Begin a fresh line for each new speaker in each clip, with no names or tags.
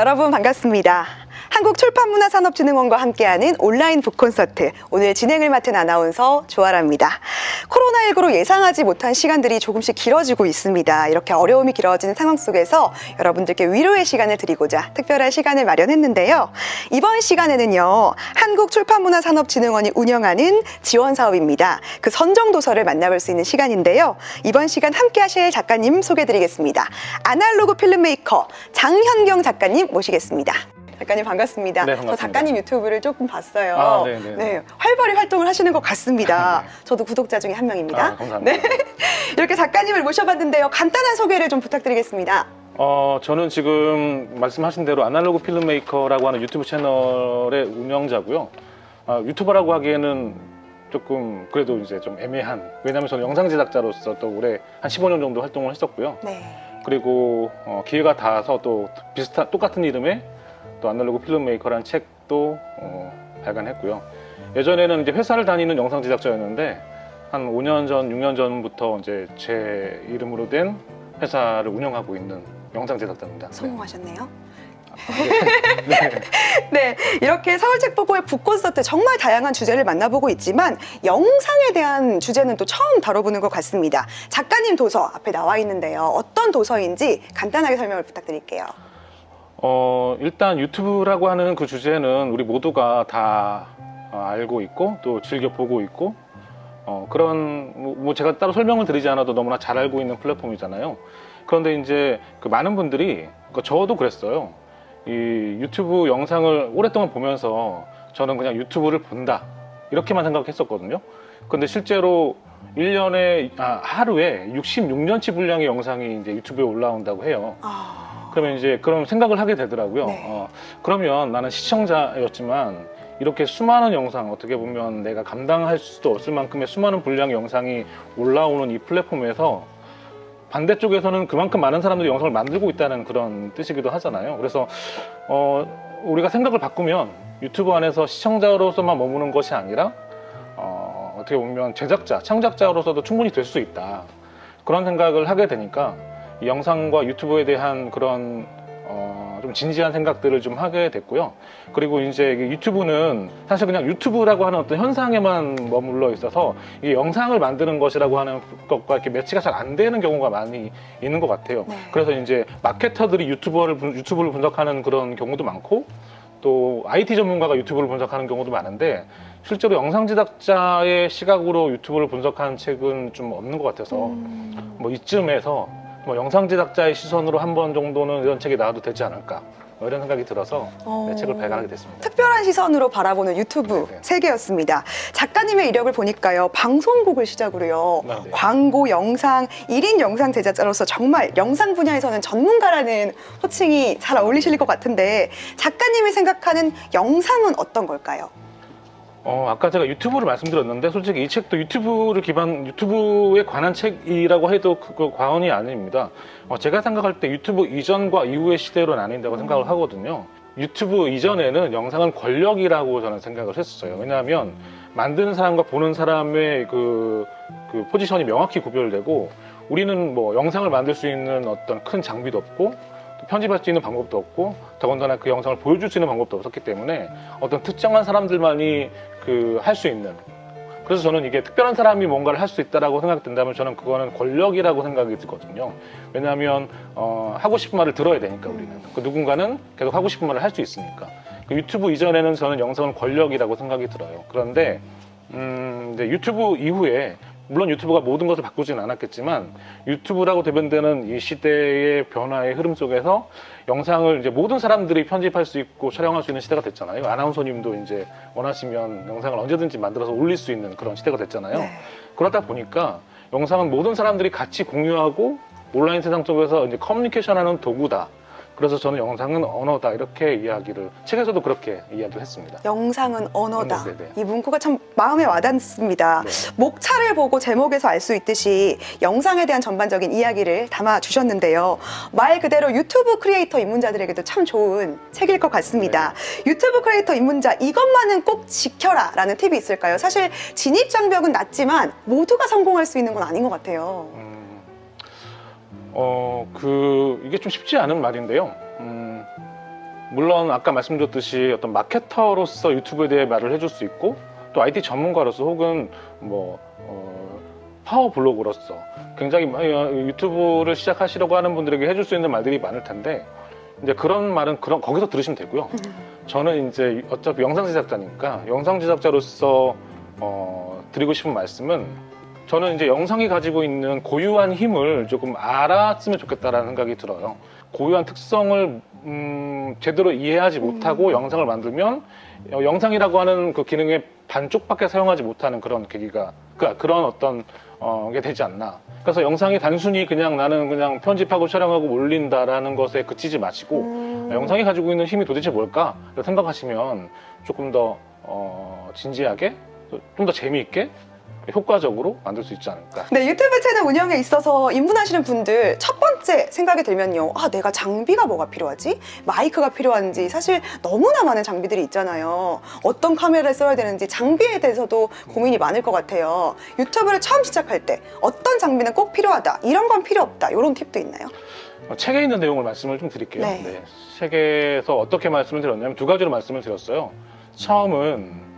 여러분 반갑습니다. 한국출판문화산업진흥원과 함께하는 온라인 북콘서트, 오늘 진행을 맡은 아나운서 조아라입니다. 코로나19로 예상하지 못한 시간들이 조금씩 길어지고 있습니다. 이렇게 어려움이 길어진 상황 속에서 여러분들께 위로의 시간을 드리고자 특별한 시간을 마련했는데요. 이번 시간에는요, 한국출판문화산업진흥원이 운영하는 지원 사업입니다. 그 선정도서를 만나볼 수 있는 시간인데요. 이번 시간 함께 하실 작가님 소개해드리겠습니다. 아날로그 필름메이커 장현경 작가님 모시겠습니다. 작가님 반갑습니다.
네, 반갑습니다.
저 작가님 유튜브를 조금 봤어요.
아, 네네.
네, 활발히 활동을 하시는 것 같습니다. 저도 구독자 중에 한 명입니다.
아, 감사합니다.
네. 이렇게 작가님을 모셔봤는데요. 간단한 소개를 좀 부탁드리겠습니다.
저는 지금 말씀하신 대로 아날로그 필름메이커라고 하는 유튜브 채널의 운영자고요. 유튜버라고 하기에는 조금 그래도 이제 좀 애매한, 왜냐하면 저는 영상 제작자로서 또 올해 한 15년 정도 활동을 했었고요.
네.
그리고 기회가 닿아서 또 똑같은 이름의 또 아날로그 필름메이커라는 책도 발간했고요. 예전에는 이제 회사를 다니는 영상 제작자였는데 한 5년 전, 6년 전부터 이제 제 이름으로 된 회사를 운영하고 있는 영상 제작자입니다.
성공하셨네요.
네.
네, 이렇게 서울책보고의 북콘서트 정말 다양한 주제를 만나보고 있지만 영상에 대한 주제는 또 처음 다뤄보는 것 같습니다. 작가님 도서 앞에 나와 있는데요. 어떤 도서인지 간단하게 설명을 부탁드릴게요.
일단 유튜브라고 하는 그 주제는 우리 모두가 다 알고 있고 또 즐겨 보고 있고 그런 뭐 제가 따로 설명을 드리지 않아도 너무나 잘 알고 있는 플랫폼이잖아요. 그런데 이제 그 많은 분들이, 저도 그랬어요. 이 유튜브 영상을 오랫동안 보면서 저는 그냥 유튜브를 본다 이렇게만 생각했었거든요. 근데 실제로 1년에 하루에 66년치 분량의 영상이 이제 유튜브에 올라온다고 해요. 그러면 이제 그런 생각을 하게 되더라고요.
네.
그러면 나는 시청자였지만 이렇게 수많은 영상, 어떻게 보면 내가 감당할 수도 없을 만큼의 수많은 분량의 영상이 올라오는 이 플랫폼에서 반대쪽에서는 그만큼 많은 사람들이 영상을 만들고 있다는 그런 뜻이기도 하잖아요. 그래서 우리가 생각을 바꾸면 유튜브 안에서 시청자로서만 머무는 것이 아니라 어떻게 보면 제작자, 창작자로서도 충분히 될 수 있다. 그런 생각을 하게 되니까 이 영상과 유튜브에 대한 그런 좀 진지한 생각들을 좀 하게 됐고요. 그리고 이제 유튜브는 사실 그냥 유튜브라고 하는 어떤 현상에만 머물러 있어서 이게 영상을 만드는 것이라고 하는 것과 이렇게 매치가 잘 안 되는 경우가 많이 있는 것 같아요.
네.
그래서 이제 마케터들이 유튜브를 분석하는 그런 경우도 많고 또 IT 전문가가 유튜브를 분석하는 경우도 많은데 실제로 영상 제작자의 시각으로 유튜브를 분석하는 책은 좀 없는 것 같아서 뭐 이쯤에서 영상 제작자의 시선으로 한 번 정도는 이런 책이 나와도 되지 않을까 이런 생각이 들어서 책을 발간하게 됐습니다.
특별한 시선으로 바라보는 유튜브
네.
세계였습니다. 작가님의 이력을 보니까요, 방송국을 시작으로요,
네.
광고, 영상, 1인 영상 제작자로서 정말 영상 분야에서는 전문가라는 호칭이 잘 어울리실 것 같은데 작가님이 생각하는 영상은 어떤 걸까요?
아까 제가 유튜브를 말씀드렸는데 솔직히 이 책도 유튜브에 관한 책이라고 해도 그 과언이 아닙니다. 제가 생각할 때 유튜브 이전과 이후의 시대로 나뉜다고 생각을 하거든요. 유튜브 이전에는 영상은 권력이라고 저는 생각을 했었어요. 왜냐하면 만드는 사람과 보는 사람의 그 포지션이 명확히 구별되고 우리는 뭐 영상을 만들 수 있는 어떤 큰 장비도 없고 편집할 수 있는 방법도 없고 더군다나 그 영상을 보여줄 수 있는 방법도 없었기 때문에 어떤 특정한 사람들만이 할 수 있는, 그래서 저는 이게 특별한 사람이 뭔가를 할 수 있다라고 생각된다면 저는 그거는 권력이라고 생각이 들거든요. 왜냐하면 하고 싶은 말을 들어야 되니까 우리는 그 누군가는 계속 하고 싶은 말을 할 수 있으니까. 그 유튜브 이전에는 저는 영상은 권력이라고 생각이 들어요. 그런데 이제 유튜브 이후에 물론 유튜브가 모든 것을 바꾸지는 않았겠지만 유튜브라고 대변되는 이 시대의 변화의 흐름 속에서 영상을 이제 모든 사람들이 편집할 수 있고 촬영할 수 있는 시대가 됐잖아요. 아나운서님도 이제 원하시면 영상을 언제든지 만들어서 올릴 수 있는 그런 시대가 됐잖아요.
네.
그러다 보니까 영상은 모든 사람들이 같이 공유하고 온라인 세상 속에서 이제 커뮤니케이션하는 도구다. 그래서 저는 영상은 언어다 이렇게 책에서도 그렇게 이야기를 했습니다.
영상은 언어다.
네네.
이 문구가 참 마음에 와닿습니다.
네.
목차를 보고 제목에서 알 수 있듯이 영상에 대한 전반적인 이야기를 담아주셨는데요. 말 그대로 유튜브 크리에이터 입문자들에게도 참 좋은 책일 것 같습니다. 유튜브 크리에이터 입문자 이것만은 꼭 지켜라 라는 팁이 있을까요? 사실 진입장벽은 낮지만 모두가 성공할 수 있는 건 아닌 것 같아요.
이게 좀 쉽지 않은 말인데요. 물론 아까 말씀드렸듯이 어떤 마케터로서 유튜브에 대해 말을 해줄 수 있고 또 IT 전문가로서 혹은 뭐 파워 블로그로서 굉장히 유튜브를 시작하시려고 하는 분들에게 해줄 수 있는 말들이 많을 텐데 이제 그런 말은 거기서 들으시면 되고요. 저는 이제 어차피 영상 제작자니까 영상 제작자로서 드리고 싶은 말씀은 저는 이제 영상이 가지고 있는 고유한 힘을 조금 알았으면 좋겠다라는 생각이 들어요. 고유한 특성을 제대로 이해하지 못하고 영상을 만들면 영상이라고 하는 그 기능의 반쪽밖에 사용하지 못하는 그런 계기가 그런 어떤 게 되지 않나. 그래서 영상이 단순히 그냥 나는 그냥 편집하고 촬영하고 올린다라는 것에 그치지 마시고 영상이 가지고 있는 힘이 도대체 뭘까 생각하시면 조금 더 진지하게 좀 더 재미있게 효과적으로 만들 수 있지 않을까.
네, 유튜브 채널 운영에 있어서 입문하시는 분들 첫 번째 생각이 들면요. 아, 내가 장비가 뭐가 필요하지? 마이크가 필요한지 사실 너무나 많은 장비들이 있잖아요. 어떤 카메라를 써야 되는지 장비에 대해서도 고민이 많을 것 같아요. 유튜브를 처음 시작할 때 어떤 장비는 꼭 필요하다, 이런 건 필요 없다, 이런 팁도 있나요?
책에 있는 내용을 말씀을 좀 드릴게요.
네.
네, 책에서 어떻게 말씀을 드렸냐면 두 가지로 말씀을 드렸어요. 처음은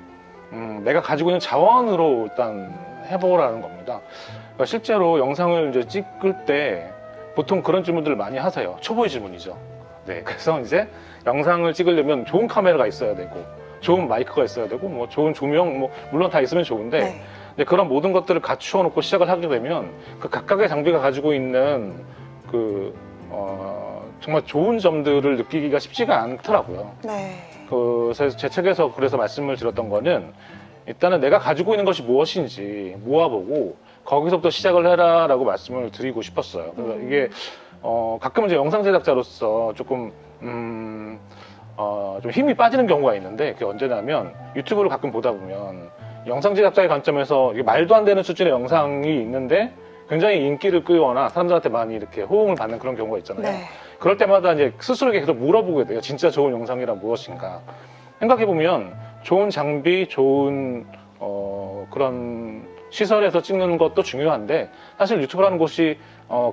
내가 가지고 있는 자원으로 일단 해보라는 겁니다. 그러니까 실제로 영상을 이제 찍을 때 보통 그런 질문들을 많이 하세요. 초보의 질문이죠. 네, 그래서 이제 영상을 찍으려면 좋은 카메라가 있어야 되고, 좋은 마이크가 있어야 되고, 뭐 좋은 조명, 뭐 물론 다 있으면 좋은데,
네.
이제 그런 모든 것들을 갖추어 놓고 시작을 하게 되면 그 각각의 장비가 가지고 있는 정말 좋은 점들을 느끼기가 쉽지가 않더라고요.
네.
그래서 제 책에서 그래서 말씀을 드렸던 거는 일단은 내가 가지고 있는 것이 무엇인지 모아보고 거기서부터 시작을 해라라고 말씀을 드리고 싶었어요. 그래서 이게 가끔 이제 영상 제작자로서 조금 좀 힘이 빠지는 경우가 있는데 그게 언제냐면 유튜브를 가끔 보다 보면 영상 제작자의 관점에서 이게 말도 안 되는 수준의 영상이 있는데 굉장히 인기를 끌거나 사람들한테 많이 이렇게 호응을 받는 그런 경우가 있잖아요.
네.
그럴 때마다 이제 스스로에게 계속 물어보게 돼요. 진짜 좋은 영상이란 무엇인가. 생각해보면 좋은 장비, 좋은 그런 시설에서 찍는 것도 중요한데 사실 유튜브라는 곳이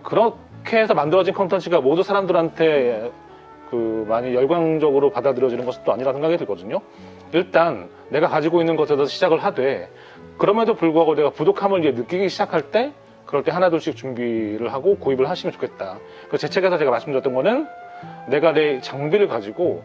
그렇게 해서 만들어진 콘텐츠가 모두 사람들한테 많이 열광적으로 받아들여지는 것도 아니라 생각이 들거든요. 일단 내가 가지고 있는 것에서 시작을 하되 그럼에도 불구하고 내가 부족함을 이제 느끼기 시작할 때 그럴 때 하나둘씩 준비를 하고 구입을 하시면 좋겠다. 그래서 제 책에서 제가 말씀드렸던 거는 내가 내 장비를 가지고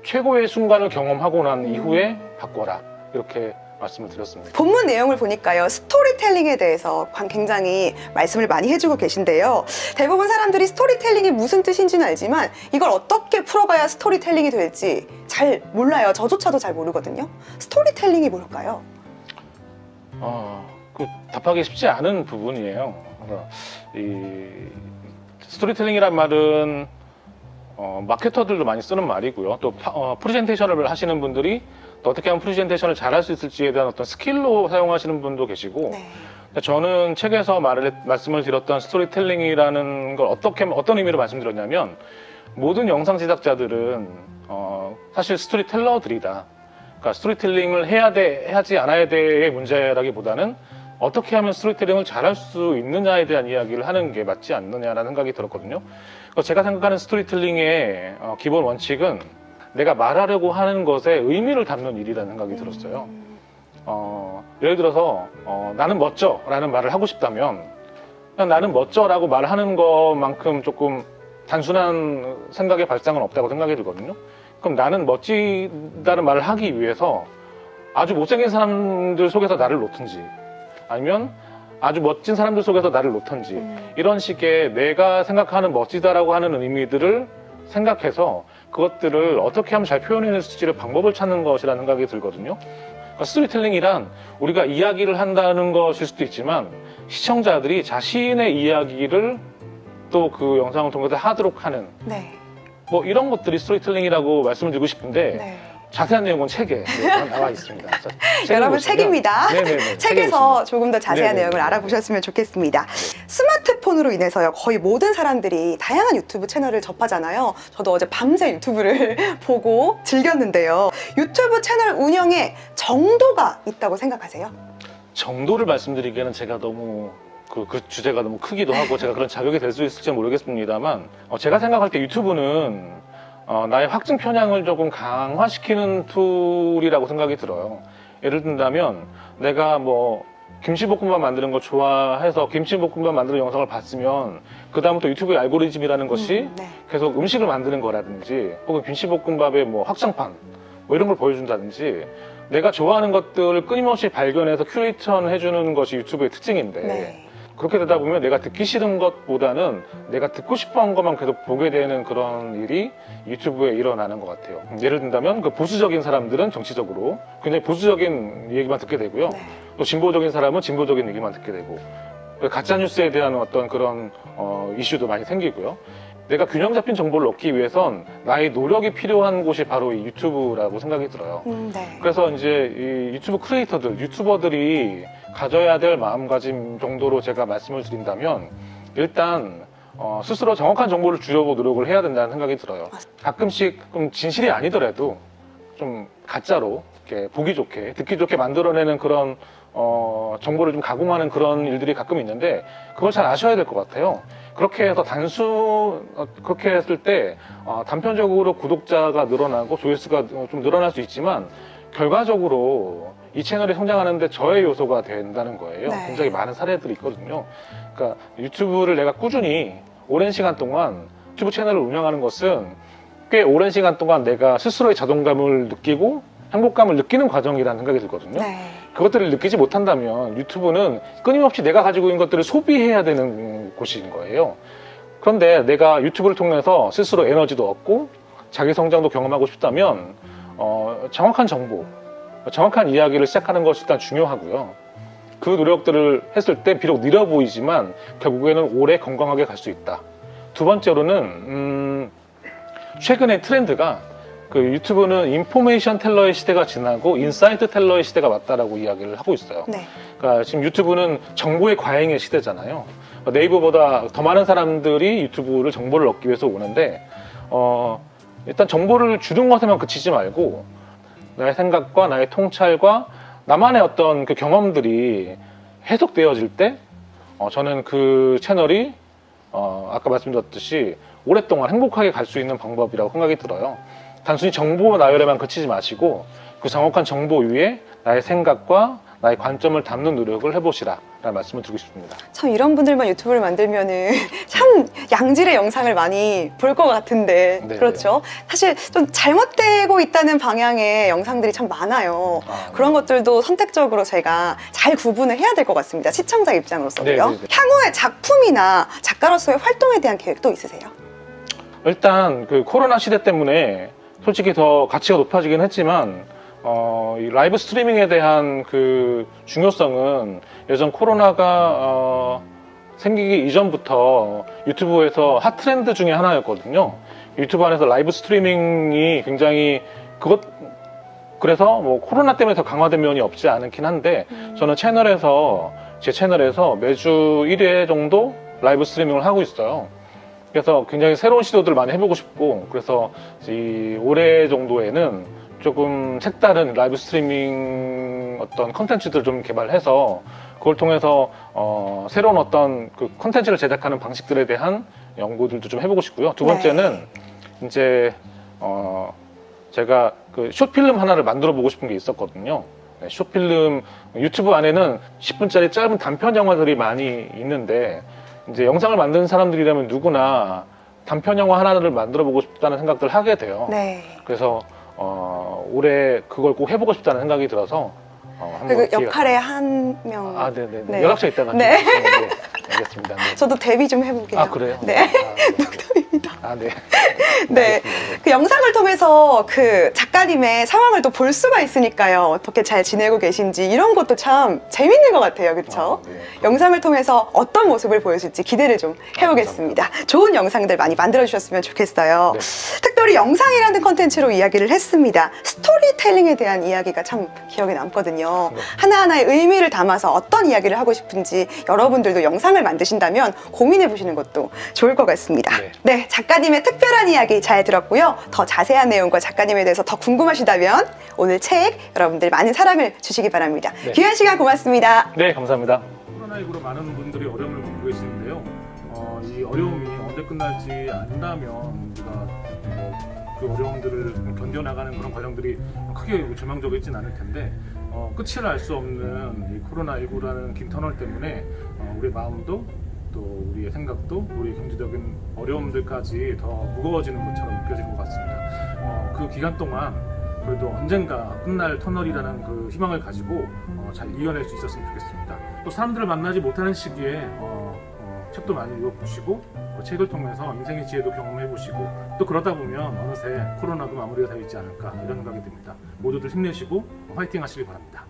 최고의 순간을 경험하고 난 이후에 바꿔라. 이렇게 말씀을 드렸습니다.
본문 내용을 보니까요, 스토리텔링에 대해서 굉장히 말씀을 많이 해주고 계신데요. 대부분 사람들이 스토리텔링이 무슨 뜻인지는 알지만 이걸 어떻게 풀어가야 스토리텔링이 될지 잘 몰라요. 저조차도 잘 모르거든요. 스토리텔링이 뭘까요?
답하기 쉽지 않은 부분이에요. 그래서 이 스토리텔링이란 말은 마케터들도 많이 쓰는 말이고요. 또 프레젠테이션을 하시는 분들이 또 어떻게 하면 프레젠테이션을 잘할 수 있을지에 대한 어떤 스킬로 사용하시는 분도 계시고
네.
저는 책에서 말씀을 드렸던 스토리텔링이라는 걸 어떤 의미로 말씀드렸냐면 모든 영상 제작자들은 사실 스토리텔러들이다. 그러니까 스토리텔링을 해야 돼, 해야지 않아야 돼의 문제라기보다는 어떻게 하면 스토리텔링을 잘할 수 있느냐에 대한 이야기를 하는 게 맞지 않느냐라는 생각이 들었거든요. 제가 생각하는 스토리텔링의 기본 원칙은 내가 말하려고 하는 것에 의미를 담는 일이라는 생각이 들었어요. 예를 들어서 나는 멋져라는 말을 하고 싶다면 그냥 나는 멋져라고 말하는 것만큼 조금 단순한 생각의 발상은 없다고 생각이 들거든요. 그럼 나는 멋지다는 말을 하기 위해서 아주 못생긴 사람들 속에서 나를 놓든지 아니면 아주 멋진 사람들 속에서 나를 놓던지 이런 식의 내가 생각하는 멋지다라고 하는 의미들을 생각해서 그것들을 어떻게 하면 잘 표현해낼 수 있을지 방법을 찾는 것이라는 생각이 들거든요. 그러니까 스토리텔링이란 우리가 이야기를 한다는 것일 수도 있지만 시청자들이 자신의 이야기를 또 그 영상을 통해서 하도록 하는
네.
뭐 이런 것들이 스토리텔링이라고 말씀을 드리고 싶은데
네.
자세한 내용은 책에 나와 있습니다.
여러분
보시면,
책입니다.
네네네,
책에서 조금 더 자세한
네네네.
내용을 알아보셨으면 좋겠습니다. 스마트폰으로 인해서요, 거의 모든 사람들이 다양한 유튜브 채널을 접하잖아요. 저도 어제 밤새 유튜브를 보고 즐겼는데요. 유튜브 채널 운영에 정도가 있다고 생각하세요?
정도를 말씀드리기에는 제가 너무 그 주제가 너무 크기도 하고 제가 그런 자격이 될 수 있을지 모르겠습니다만 제가 생각할 때 유튜브는 나의 확증 편향을 조금 강화시키는 툴이라고 생각이 들어요. 예를 든다면 내가 뭐 김치볶음밥 만드는 거 좋아해서 김치볶음밥 만드는 영상을 봤으면 그 다음부터 유튜브의 알고리즘이라는 것이
네.
계속 음식을 만드는 거라든지 혹은 김치볶음밥의 뭐 확장판 뭐 이런 걸 보여준다든지 내가 좋아하는 것들을 끊임없이 발견해서 큐레이션 해주는 것이 유튜브의 특징인데
네.
그렇게 되다 보면 내가 듣기 싫은 것보다는 내가 듣고 싶어 한 것만 계속 보게 되는 그런 일이 유튜브에 일어나는 것 같아요. 예를 든다면 그 보수적인 사람들은 정치적으로 굉장히 보수적인 얘기만 듣게 되고요.
네.
또 진보적인 사람은 진보적인 얘기만 듣게 되고 가짜뉴스에 대한 어떤 그런 이슈도 많이 생기고요. 내가 균형 잡힌 정보를 얻기 위해선 나의 노력이 필요한 곳이 바로 이 유튜브라고 생각이 들어요.
네.
그래서 이제 이 유튜브 크리에이터들, 유튜버들이 가져야 될 마음가짐 정도로 제가 말씀을 드린다면 일단 스스로 정확한 정보를 주려고 노력을 해야 된다는 생각이 들어요. 가끔씩 좀 진실이 아니더라도 좀 가짜로 이렇게 보기 좋게, 듣기 좋게 만들어내는 그런 정보를 좀 가공하는 그런 일들이 가끔 있는데 그걸 잘 아셔야 될 것 같아요. 그렇게 해서 그렇게 했을 때 단편적으로 구독자가 늘어나고 조회수가 좀 늘어날 수 있지만 결과적으로 이 채널이 성장하는데 저해 요소가 된다는 거예요.
네.
굉장히 많은 사례들이 있거든요. 그러니까 유튜브를 내가 꾸준히 오랜 시간 동안 유튜브 채널을 운영하는 것은 꽤 오랜 시간 동안 내가 스스로의 자존감을 느끼고 행복감을 느끼는 과정이라는 생각이 들거든요.
네.
그것들을 느끼지 못한다면 유튜브는 끊임없이 내가 가지고 있는 것들을 소비해야 되는 곳인 거예요. 그런데 내가 유튜브를 통해서 스스로 에너지도 얻고 자기 성장도 경험하고 싶다면 정확한 정보, 정확한 이야기를 시작하는 것이 일단 중요하고요. 그 노력들을 했을 때 비록 느려 보이지만 결국에는 오래 건강하게 갈 수 있다. 두 번째로는 최근의 트렌드가 그 유튜브는 인포메이션 텔러의 시대가 지나고 인사이트 텔러의 시대가 왔다라고 이야기를 하고 있어요.
네.
그러니까 지금 유튜브는 정보의 과잉의 시대잖아요. 네이버보다 더 많은 사람들이 유튜브를 정보를 얻기 위해서 오는데 일단 정보를 주는 것에만 그치지 말고 나의 생각과 나의 통찰과 나만의 어떤 그 경험들이 해석되어질 때 저는 그 채널이 아까 말씀드렸듯이 오랫동안 행복하게 갈 수 있는 방법이라고 생각이 들어요. 단순히 정보 나열에만 그치지 마시고 그 정확한 정보 위에 나의 생각과 나의 관점을 담는 노력을 해보시라 라는 말씀을 드리고 싶습니다.
참 이런 분들만 유튜브를 만들면은 참 양질의 영상을 많이 볼 것 같은데
네.
그렇죠? 사실 좀 잘못되고 있다는 방향의 영상들이 참 많아요.
네.
그런 것들도 선택적으로 저희가 잘 구분을 해야 될 것 같습니다. 시청자 입장으로서도요.
네, 네, 네.
향후의 작품이나 작가로서의 활동에 대한 계획도 있으세요?
일단 그 코로나 시대 때문에 솔직히 더 가치가 높아지긴 했지만 이 라이브 스트리밍에 대한 그 중요성은 예전 코로나가 생기기 이전부터 유튜브에서 핫 트렌드 중에 하나였거든요. 유튜브 안에서 라이브 스트리밍이 굉장히 그래서 뭐 코로나 때문에 더 강화된 면이 없지 않긴 한데 저는 제 채널에서 매주 1회 정도 라이브 스트리밍을 하고 있어요. 그래서 굉장히 새로운 시도들을 많이 해보고 싶고 그래서 이 올해 정도에는 조금 색다른 라이브 스트리밍 어떤 컨텐츠들을 좀 개발해서 그걸 통해서 새로운 어떤 그 컨텐츠를 제작하는 방식들에 대한 연구들도 좀 해보고 싶고요. 두 번째는 이제 제가 그 숏필름 하나를 만들어 보고 싶은 게 있었거든요. 네, 숏필름 유튜브 안에는 10분짜리 짧은 단편 영화들이 많이 있는데 이제 영상을 만드는 사람들이라면 누구나 단편 영화 하나를 만들어 보고 싶다는 생각들을 하게 돼요.
네.
그래서 올해 그걸 꼭 해보고 싶다는 생각이 들어서
그
기회가
역할의 한 명.
네네.
네.
연락처 있다가
네.
네. 알겠습니다. 네.
저도 데뷔 좀 해볼게요.
아 그래요?
네.
아, 네.
네.
알겠습니다.
그 영상을 통해서 그 작가님의 상황을 또 볼 수가 있으니까요. 어떻게 잘 지내고 계신지 이런 것도 참 재밌는 것 같아요. 그렇죠?
네.
영상을 통해서 어떤 모습을 보여줄지 기대를 좀 해보겠습니다. 좋은 영상들 많이 만들어주셨으면 좋겠어요.
네.
특별히 영상이라는 컨텐츠로 이야기를 했습니다. 스토리텔링에 대한 이야기가 참 기억에 남거든요.
네.
하나하나의 의미를 담아서 어떤 이야기를 하고 싶은지 여러분들도 영상을 만드신다면 고민해보시는 것도 좋을 것 같습니다.
네.
네, 작가님의 특별한 이야기 잘 들었고요. 더 자세한 내용과 작가님에 대해서 더 궁금하시다면 오늘 책 여러분들 많은 사랑을 주시기 바랍니다.
네.
귀한 시간 고맙습니다.
네, 감사합니다. 코로나19로 많은 분들이 어려움을 겪고 계시는데요. 이 어려움이 언제 끝날지 안다면 우리가 그 어려움들을 견뎌나가는 그런 과정들이 크게 절망적이진 않을 텐데 끝을 알 수 없는 이 코로나19라는 긴 터널 때문에 우리의 마음도 또 우리의 생각도 우리 경제적인 어려움들까지 더 무거워지는 것처럼 느껴지는 것 같습니다. 그 기간 동안 그래도 언젠가 끝날 터널이라는 그 희망을 가지고 잘 이겨낼 수 있었으면 좋겠습니다. 또 사람들을 만나지 못하는 시기에 책도 많이 읽어보시고 책을 통해서 인생의 지혜도 경험해보시고 또 그러다 보면 어느새 코로나도 마무리가 되어 있지 않을까 이런 생각이 듭니다. 모두들 힘내시고 화이팅 하시길 바랍니다.